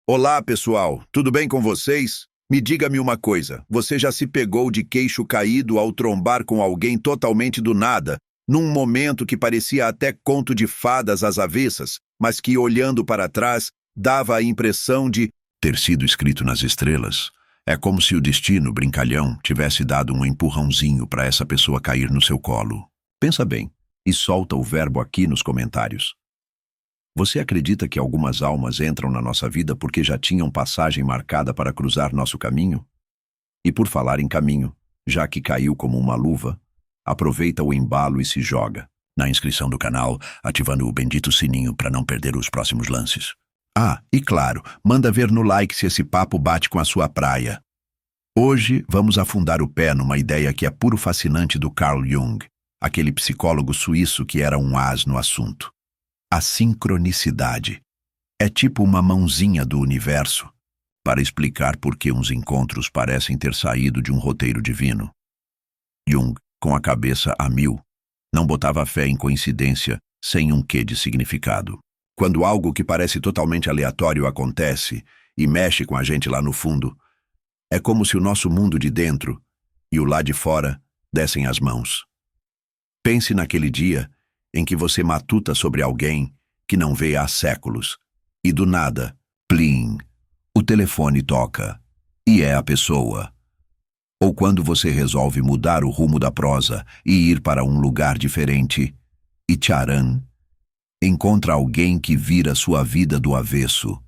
Olá, pessoal, tudo bem com vocês? Me diga-me uma coisa, você já se pegou de queixo caído ao trombar com alguém totalmente do nada, num momento que parecia até conto de fadas às avessas, mas que, olhando para trás, dava a impressão de ter sido escrito nas estrelas? É como se o destino, brincalhão, tivesse dado um empurrãozinho para essa pessoa cair no seu colo. Pensa bem e solta o verbo aqui nos comentários. Você acredita que algumas almas entram na nossa vida porque já tinham passagem marcada para cruzar nosso caminho? E por falar em caminho, já que caiu como uma luva, aproveita o embalo e se joga na inscrição do canal, ativando o bendito sininho para não perder os próximos lances. Ah, e claro, manda ver no like se esse papo bate com a sua praia. Hoje vamos afundar o pé numa ideia que é puro fascinante do Carl Jung, aquele psicólogo suíço que era um as no assunto. A sincronicidade é tipo uma mãozinha do universo para explicar por que uns encontros parecem ter saído de um roteiro divino. Jung, com a cabeça a mil, não botava fé em coincidência sem um quê de significado. Quando algo que parece totalmente aleatório acontece e mexe com a gente lá no fundo, é como se o nosso mundo de dentro e o lá de fora dessem as mãos. Pense naquele dia em que você matuta sobre alguém que não vê há séculos, e do nada, plim, o telefone toca, e é a pessoa. Ou quando você resolve mudar o rumo da prosa e ir para um lugar diferente, e tcharam, encontra alguém que vira sua vida do avesso.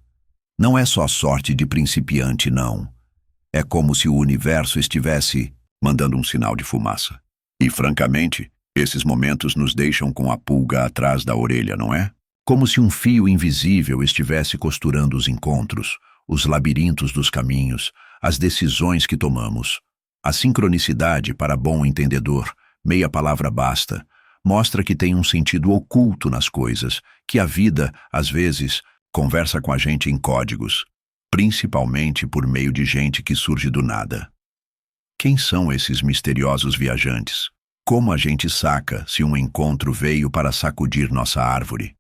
Não é só sorte de principiante, não. É como se o universo estivesse mandando um sinal de fumaça. E, francamente, esses momentos nos deixam com a pulga atrás da orelha, não é? Como se um fio invisível estivesse costurando os encontros, os labirintos dos caminhos, as decisões que tomamos. A sincronicidade, para bom entendedor, meia palavra basta, mostra que tem um sentido oculto nas coisas, que a vida, às vezes, conversa com a gente em códigos, principalmente por meio de gente que surge do nada. Quem são esses misteriosos viajantes? Como a gente saca se um encontro veio para sacudir nossa árvore?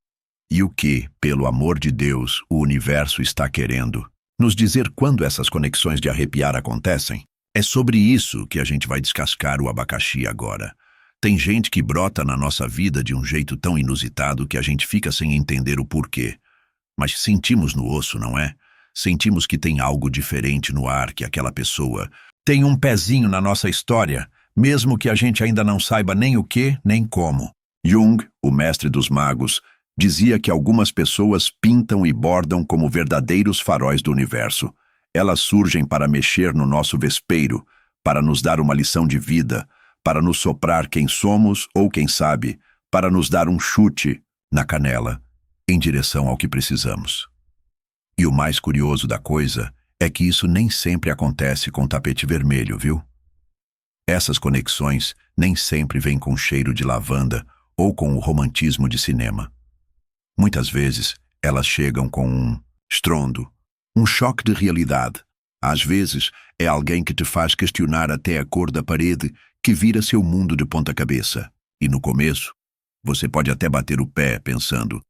E o que, pelo amor de Deus, o universo está querendo? Nos dizer quando essas conexões de arrepiar acontecem? É sobre isso que a gente vai descascar o abacaxi agora. Tem gente que brota na nossa vida de um jeito tão inusitado que a gente fica sem entender o porquê. Mas sentimos no osso, não é? Sentimos que tem algo diferente no ar, que aquela pessoa tem um pezinho na nossa história, mesmo que a gente ainda não saiba nem o que, nem como. Jung, o mestre dos magos, dizia que algumas pessoas pintam e bordam como verdadeiros faróis do universo. Elas surgem para mexer no nosso vespeiro, para nos dar uma lição de vida, para nos soprar quem somos ou, quem sabe, para nos dar um chute na canela, em direção ao que precisamos. E o mais curioso da coisa é que isso nem sempre acontece com tapete vermelho, viu? Essas conexões nem sempre vêm com cheiro de lavanda ou com o romantismo de cinema. Muitas vezes, elas chegam com um estrondo, um choque de realidade. Às vezes, é alguém que te faz questionar até a cor da parede que vira seu mundo de ponta cabeça. E no começo, você pode até bater o pé pensando,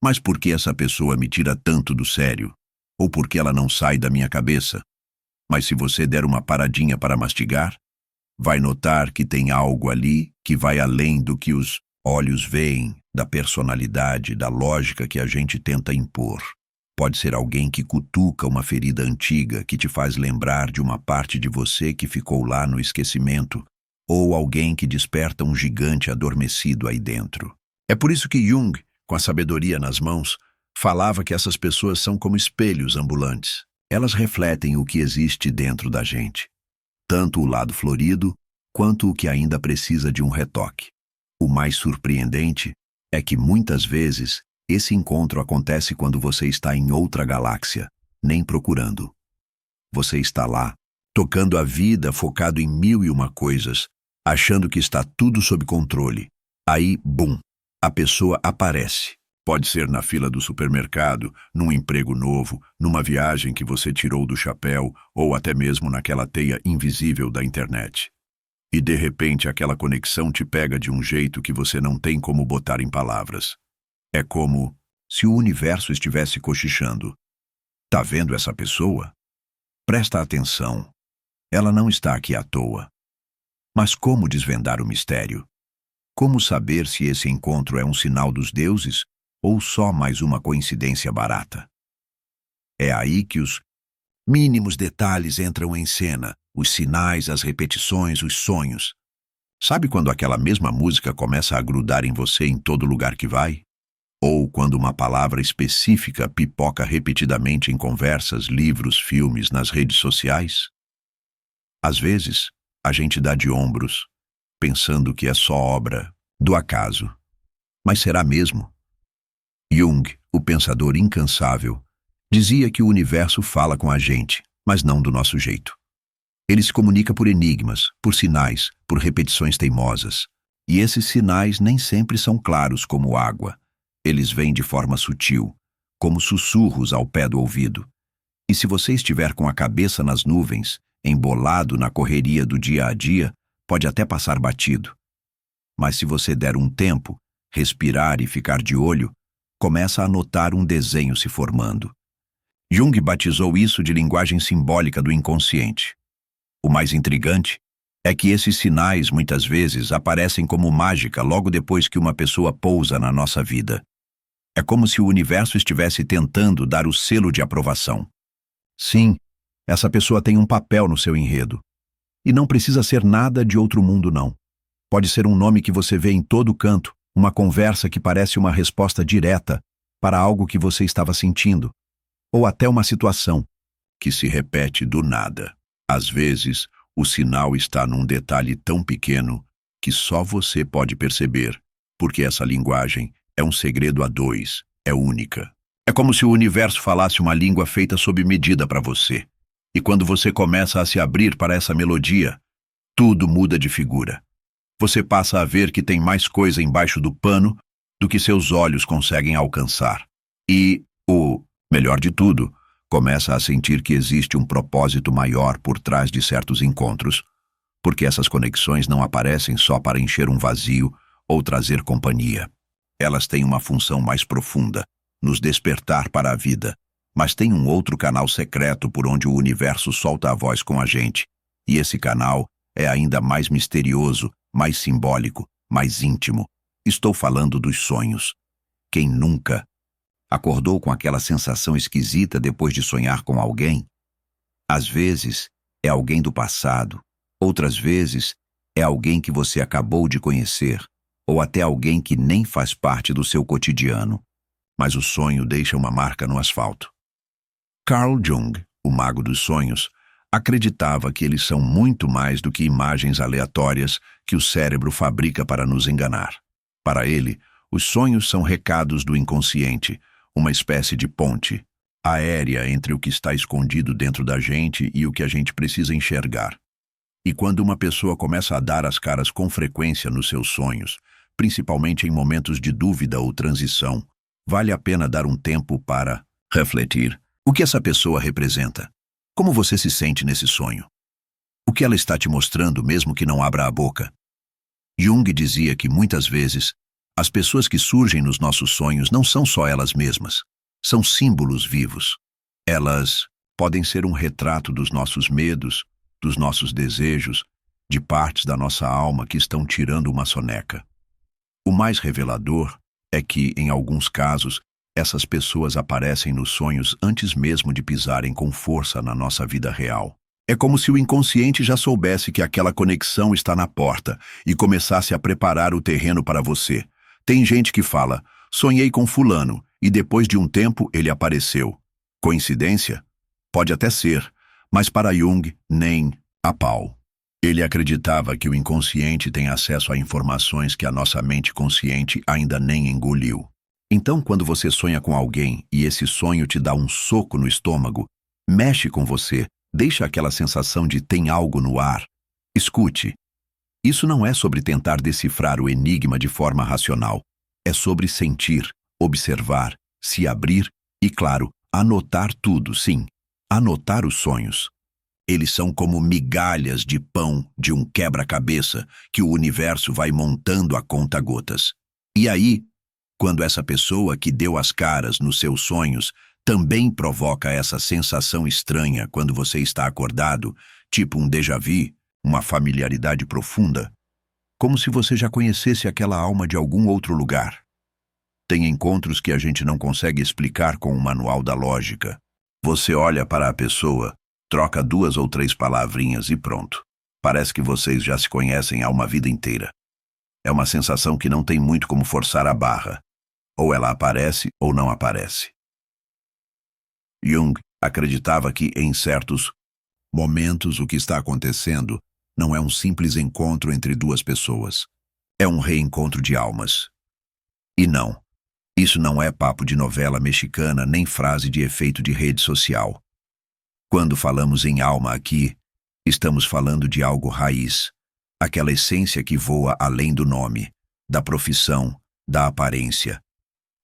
mas por que essa pessoa me tira tanto do sério? Ou por que ela não sai da minha cabeça? Mas se você der uma paradinha para mastigar, vai notar que tem algo ali que vai além do que os olhos veem, da personalidade, da lógica que a gente tenta impor. Pode ser alguém que cutuca uma ferida antiga que te faz lembrar de uma parte de você que ficou lá no esquecimento, ou alguém que desperta um gigante adormecido aí dentro. É por isso que Jung, com a sabedoria nas mãos, falava que essas pessoas são como espelhos ambulantes. Elas refletem o que existe dentro da gente, tanto o lado florido, quanto o que ainda precisa de um retoque. O mais surpreendente é que muitas vezes esse encontro acontece quando você está em outra galáxia, nem procurando. Você está lá, tocando a vida, focado em mil e uma coisas, achando que está tudo sob controle. Aí, bum, a pessoa aparece. Pode ser na fila do supermercado, num emprego novo, numa viagem que você tirou do chapéu, ou até mesmo naquela teia invisível da internet. E de repente aquela conexão te pega de um jeito que você não tem como botar em palavras. É como se o universo estivesse cochichando. Tá vendo essa pessoa? Presta atenção. Ela não está aqui à toa. Mas como desvendar o mistério? Como saber se esse encontro é um sinal dos deuses ou só mais uma coincidência barata? É aí que os mínimos detalhes entram em cena, os sinais, as repetições, os sonhos. Sabe quando aquela mesma música começa a grudar em você em todo lugar que vai? Ou quando uma palavra específica pipoca repetidamente em conversas, livros, filmes, nas redes sociais? Às vezes, a gente dá de ombros, pensando que é só obra do acaso. Mas será mesmo? Jung, o pensador incansável, dizia que o universo fala com a gente, mas não do nosso jeito. Ele se comunica por enigmas, por sinais, por repetições teimosas. E esses sinais nem sempre são claros como água. Eles vêm de forma sutil, como sussurros ao pé do ouvido. E se você estiver com a cabeça nas nuvens, embolado na correria do dia a dia, pode até passar batido. Mas se você der um tempo, respirar e ficar de olho, começa a notar um desenho se formando. Jung batizou isso de linguagem simbólica do inconsciente. O mais intrigante é que esses sinais muitas vezes aparecem como mágica logo depois que uma pessoa pousa na nossa vida. É como se o universo estivesse tentando dar o selo de aprovação. Sim, essa pessoa tem um papel no seu enredo. E não precisa ser nada de outro mundo, não. Pode ser um nome que você vê em todo canto, uma conversa que parece uma resposta direta para algo que você estava sentindo, ou até uma situação que se repete do nada. Às vezes, o sinal está num detalhe tão pequeno que só você pode perceber, porque essa linguagem é um segredo a dois, é única. É como se o universo falasse uma língua feita sob medida para você. E quando você começa a se abrir para essa melodia, tudo muda de figura. Você passa a ver que tem mais coisa embaixo do pano do que seus olhos conseguem alcançar. E, melhor de tudo, começa a sentir que existe um propósito maior por trás de certos encontros, porque essas conexões não aparecem só para encher um vazio ou trazer companhia. Elas têm uma função mais profunda, nos despertar para a vida, mas tem um outro canal secreto por onde o universo solta a voz com a gente, e esse canal é ainda mais misterioso, mais simbólico, mais íntimo. Estou falando dos sonhos. Quem nunca acordou com aquela sensação esquisita depois de sonhar com alguém? Às vezes, é alguém do passado. Outras vezes, é alguém que você acabou de conhecer, ou até alguém que nem faz parte do seu cotidiano. Mas o sonho deixa uma marca no asfalto. Carl Jung, o mago dos sonhos, acreditava que eles são muito mais do que imagens aleatórias que o cérebro fabrica para nos enganar. Para ele, os sonhos são recados do inconsciente, uma espécie de ponte aérea entre o que está escondido dentro da gente e o que a gente precisa enxergar. E quando uma pessoa começa a dar as caras com frequência nos seus sonhos, principalmente em momentos de dúvida ou transição, vale a pena dar um tempo para refletir. O que essa pessoa representa? Como você se sente nesse sonho? O que ela está te mostrando mesmo que não abra a boca? Jung dizia que muitas vezes as pessoas que surgem nos nossos sonhos não são só elas mesmas, são símbolos vivos. Elas podem ser um retrato dos nossos medos, dos nossos desejos, de partes da nossa alma que estão tirando uma soneca. O mais revelador é que, em alguns casos, essas pessoas aparecem nos sonhos antes mesmo de pisarem com força na nossa vida real. É como se o inconsciente já soubesse que aquela conexão está na porta e começasse a preparar o terreno para você. Tem gente que fala, sonhei com fulano, e depois de um tempo ele apareceu. Coincidência? Pode até ser, mas para Jung, nem a pau. Ele acreditava que o inconsciente tem acesso a informações que a nossa mente consciente ainda nem engoliu. Então, quando você sonha com alguém e esse sonho te dá um soco no estômago, mexe com você, deixa aquela sensação de tem algo no ar. Escute. Isso não é sobre tentar decifrar o enigma de forma racional. É sobre sentir, observar, se abrir e, claro, anotar tudo, sim. Anotar os sonhos. Eles são como migalhas de pão de um quebra-cabeça que o universo vai montando a conta-gotas. E aí, quando essa pessoa que deu as caras nos seus sonhos Também provoca essa sensação estranha quando você está acordado, tipo um déjà vu, uma familiaridade profunda, como se você já conhecesse aquela alma de algum outro lugar. Tem encontros que a gente não consegue explicar com o manual da lógica. Você olha para a pessoa, troca 2 ou 3 palavrinhas e pronto. Parece que vocês já se conhecem há uma vida inteira. É uma sensação que não tem muito como forçar a barra. Ou ela aparece ou não aparece. Jung acreditava que, em certos momentos, o que está acontecendo não é um simples encontro entre 2 pessoas. É um reencontro de almas. E não, isso não é papo de novela mexicana nem frase de efeito de rede social. Quando falamos em alma aqui, estamos falando de algo raiz, aquela essência que voa além do nome, da profissão, da aparência.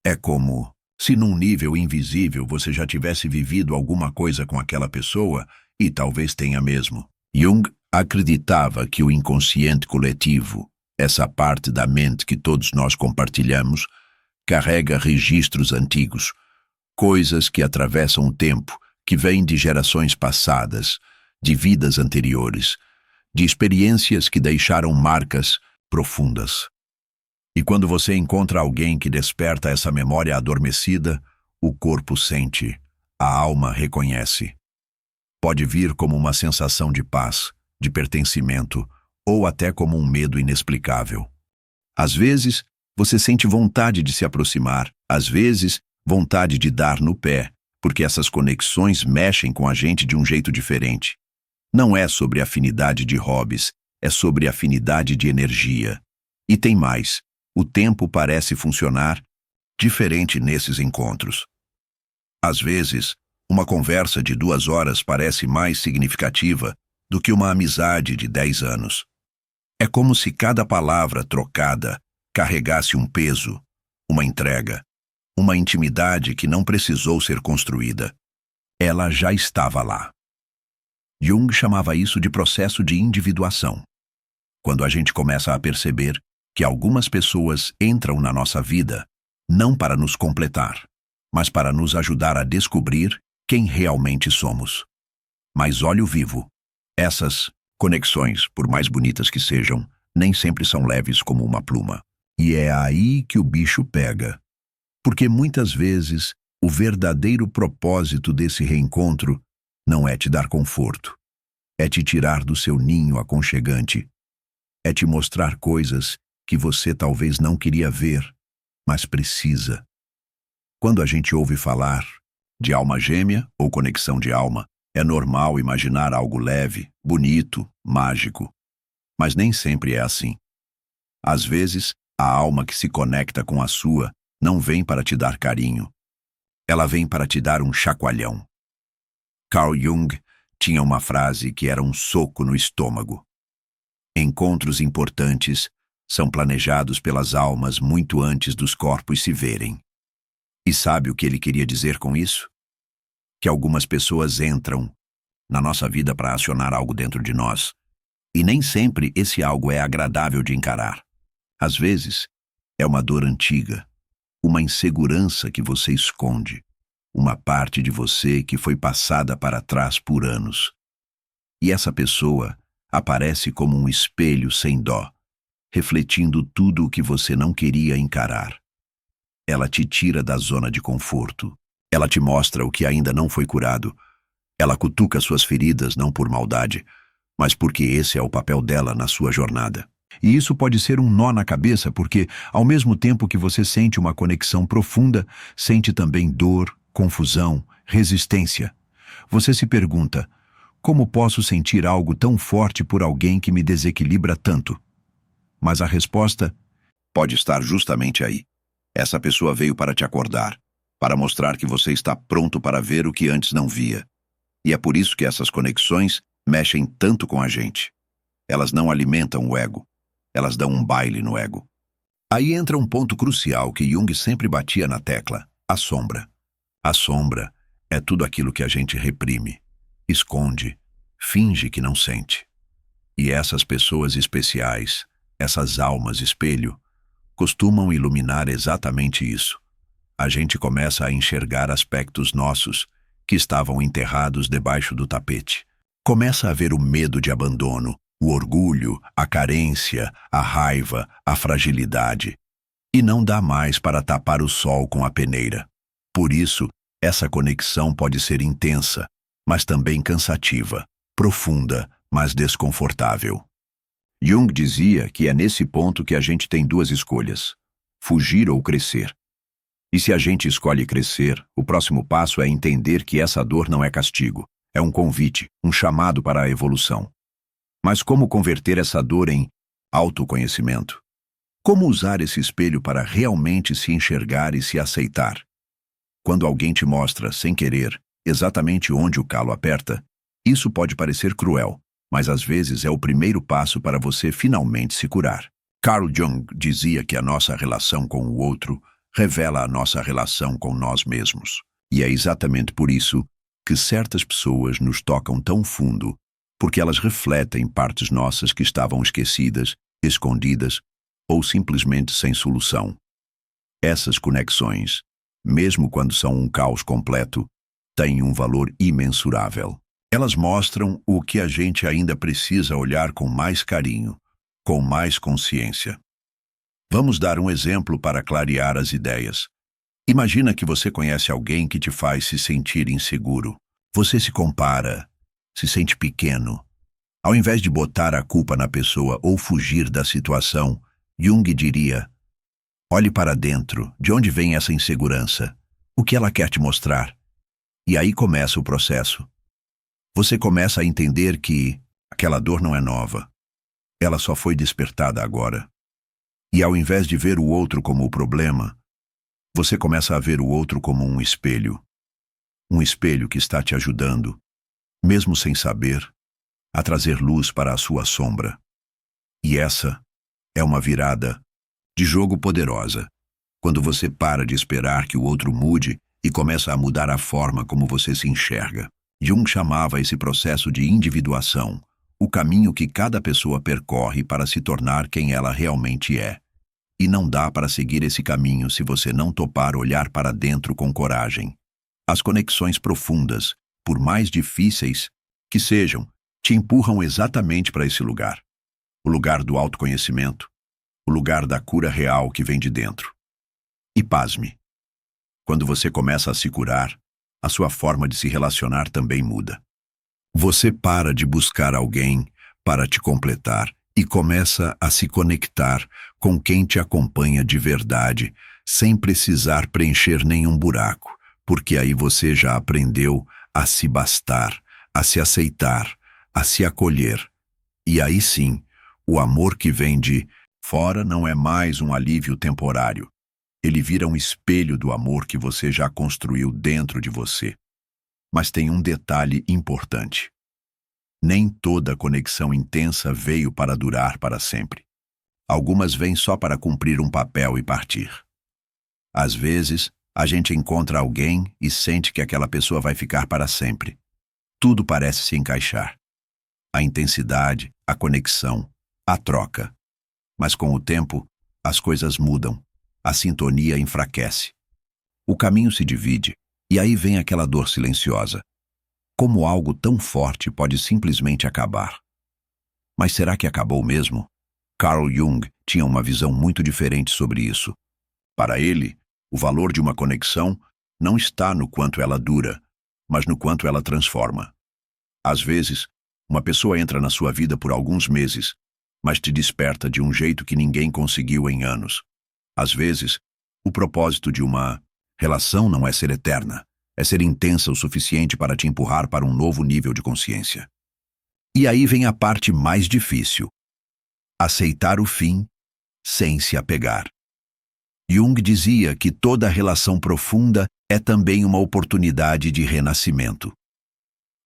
É como se num nível invisível você já tivesse vivido alguma coisa com aquela pessoa, e talvez tenha mesmo. Jung acreditava que o inconsciente coletivo, essa parte da mente que todos nós compartilhamos, carrega registros antigos, coisas que atravessam o tempo, que vêm de gerações passadas, de vidas anteriores, de experiências que deixaram marcas profundas. E quando você encontra alguém que desperta essa memória adormecida, o corpo sente, a alma reconhece. Pode vir como uma sensação de paz, de pertencimento, ou até como um medo inexplicável. Às vezes, você sente vontade de se aproximar, às vezes, vontade de dar no pé, porque essas conexões mexem com a gente de um jeito diferente. Não é sobre afinidade de hobbies, é sobre afinidade de energia. E tem mais. O tempo parece funcionar diferente nesses encontros. Às vezes, uma conversa de 2 horas parece mais significativa do que uma amizade de 10 anos. É como se cada palavra trocada carregasse um peso, uma entrega, uma intimidade que não precisou ser construída. Ela já estava lá. Jung chamava isso de processo de individuação. Quando a gente começa a perceber que algumas pessoas entram na nossa vida não para nos completar, mas para nos ajudar a descobrir quem realmente somos. Mas olho vivo, essas conexões, por mais bonitas que sejam, nem sempre são leves como uma pluma. E é aí que o bicho pega. Porque muitas vezes o verdadeiro propósito desse reencontro não é te dar conforto, é te tirar do seu ninho aconchegante, é te mostrar coisas que você talvez não queria ver, mas precisa. Quando a gente ouve falar de alma gêmea ou conexão de alma, é normal imaginar algo leve, bonito, mágico. Mas nem sempre é assim. Às vezes, a alma que se conecta com a sua não vem para te dar carinho. Ela vem para te dar um chacoalhão. Carl Jung tinha uma frase que era um soco no estômago. Encontros importantes são planejados pelas almas muito antes dos corpos se verem. E sabe o que ele queria dizer com isso? Que algumas pessoas entram na nossa vida para acionar algo dentro de nós, e nem sempre esse algo é agradável de encarar. Às vezes, é uma dor antiga, uma insegurança que você esconde, uma parte de você que foi passada para trás por anos. E essa pessoa aparece como um espelho sem dó, refletindo tudo o que você não queria encarar. Ela te tira da zona de conforto. Ela te mostra o que ainda não foi curado. Ela cutuca suas feridas não por maldade, mas porque esse é o papel dela na sua jornada. E isso pode ser um nó na cabeça, porque, ao mesmo tempo que você sente uma conexão profunda, sente também dor, confusão, resistência. Você se pergunta, como posso sentir algo tão forte por alguém que me desequilibra tanto? Mas a resposta pode estar justamente aí. Essa pessoa veio para te acordar, para mostrar que você está pronto para ver o que antes não via. E é por isso que essas conexões mexem tanto com a gente. Elas não alimentam o ego, elas dão um baile no ego. Aí entra um ponto crucial que Jung sempre batia na tecla, a sombra. A sombra é tudo aquilo que a gente reprime, esconde, finge que não sente. E essas pessoas especiais, essas almas espelho, costumam iluminar exatamente isso. a gente começa a enxergar aspectos nossos que estavam enterrados debaixo do tapete. Começa a ver o medo de abandono, o orgulho, a carência, a raiva, a fragilidade. E não dá mais para tapar o sol com a peneira. Por isso, essa conexão pode ser intensa, mas também cansativa, profunda, mas desconfortável. Jung dizia que é nesse ponto que a gente tem duas escolhas: fugir ou crescer. E se a gente escolhe crescer, o próximo passo é entender que essa dor não é castigo, é um convite, um chamado para a evolução. Mas como converter essa dor em autoconhecimento? Como usar esse espelho para realmente se enxergar e se aceitar? Quando alguém te mostra, sem querer, exatamente onde o calo aperta, isso pode parecer cruel, mas às vezes é o primeiro passo para você finalmente se curar. Carl Jung dizia que a nossa relação com o outro revela a nossa relação com nós mesmos. E é exatamente por isso que certas pessoas nos tocam tão fundo, porque elas refletem partes nossas que estavam esquecidas, escondidas ou simplesmente sem solução. Essas conexões, mesmo quando são um caos completo, têm um valor imensurável. Elas mostram o que a gente ainda precisa olhar com mais carinho, com mais consciência. Vamos dar um exemplo para clarear as ideias. Imagina que você conhece alguém que te faz se sentir inseguro. Você se compara, se sente pequeno. Ao invés de botar a culpa na pessoa ou fugir da situação, Jung diria: olhe para dentro, de onde vem essa insegurança? O que ela quer te mostrar? E aí começa o processo. Você começa a entender que aquela dor não é nova. Ela só foi despertada agora. E ao invés de ver o outro como o problema, você começa a ver o outro como um espelho. Um espelho que está te ajudando, mesmo sem saber, a trazer luz para a sua sombra. E essa é uma virada de jogo poderosa, quando você para de esperar que o outro mude e começa a mudar a forma como você se enxerga. Jung chamava esse processo de individuação, o caminho que cada pessoa percorre para se tornar quem ela realmente é. E não dá para seguir esse caminho se você não topar olhar para dentro com coragem. As conexões profundas, por mais difíceis que sejam, te empurram exatamente para esse lugar. O lugar do autoconhecimento, o lugar da cura real que vem de dentro. E pasme, quando você começa a se curar, a sua forma de se relacionar também muda. Você para de buscar alguém para te completar e começa a se conectar com quem te acompanha de verdade, sem precisar preencher nenhum buraco, porque aí você já aprendeu a se bastar, a se aceitar, a se acolher. E aí sim, o amor que vem de fora não é mais um alívio temporário. Ele vira um espelho do amor que você já construiu dentro de você. Mas tem um detalhe importante. Nem toda conexão intensa veio para durar para sempre. Algumas vêm só para cumprir um papel e partir. Às vezes, a gente encontra alguém e sente que aquela pessoa vai ficar para sempre. Tudo parece se encaixar. A intensidade, a conexão, a troca. Mas com o tempo, as coisas mudam. A sintonia enfraquece. O caminho se divide, e aí vem aquela dor silenciosa. Como algo tão forte pode simplesmente acabar? Mas será que acabou mesmo? Carl Jung tinha uma visão muito diferente sobre isso. Para ele, o valor de uma conexão não está no quanto ela dura, mas no quanto ela transforma. Às vezes, uma pessoa entra na sua vida por alguns meses, mas te desperta de um jeito que ninguém conseguiu em anos. Às vezes, o propósito de uma relação não é ser eterna, é ser intensa o suficiente para te empurrar para um novo nível de consciência. E aí vem a parte mais difícil: aceitar o fim sem se apegar. Jung dizia que toda relação profunda é também uma oportunidade de renascimento.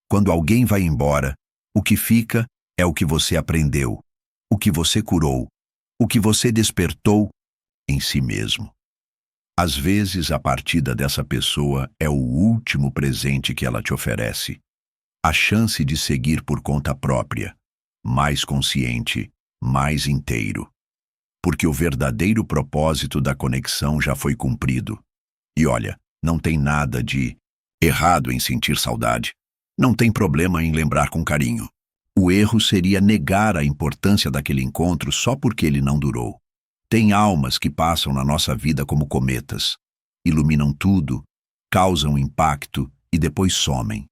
Quando alguém vai embora, o que fica é o que você aprendeu, o que você curou, o que você despertou em si mesmo. Às vezes, a partida dessa pessoa é o último presente que ela te oferece. A chance de seguir por conta própria, mais consciente, mais inteiro. Porque o verdadeiro propósito da conexão já foi cumprido. E olha, não tem nada de errado em sentir saudade. Não tem problema em lembrar com carinho. O erro seria negar a importância daquele encontro só porque ele não durou. Tem almas que passam na nossa vida como cometas. Iluminam tudo, causam impacto e depois somem.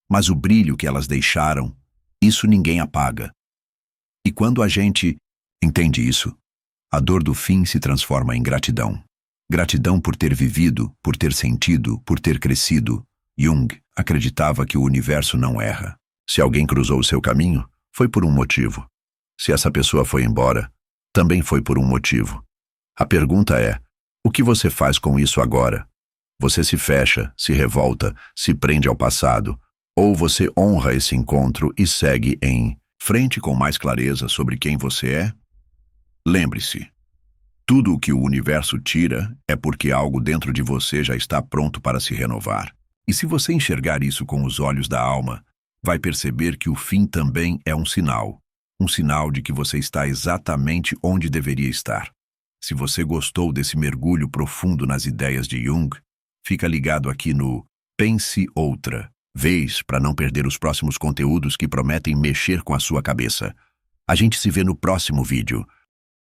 Mas o brilho que elas deixaram, isso ninguém apaga. E quando a gente entende isso, a dor do fim se transforma em gratidão. Gratidão por ter vivido, por ter sentido, por ter crescido. Jung acreditava que o universo não erra. Se alguém cruzou o seu caminho, foi por um motivo. Se essa pessoa foi embora, também foi por um motivo. A pergunta é, o que você faz com isso agora? Você se fecha, se revolta, se prende ao passado, ou você honra esse encontro e segue em frente com mais clareza sobre quem você é? Lembre-se, tudo o que o universo tira é porque algo dentro de você já está pronto para se renovar. E se você enxergar isso com os olhos da alma, vai perceber que o fim também é um sinal de que você está exatamente onde deveria estar. Se você gostou desse mergulho profundo nas ideias de Jung, fica ligado aqui no Pense Outra vez para não perder os próximos conteúdos que prometem mexer com a sua cabeça. A gente se vê no próximo vídeo.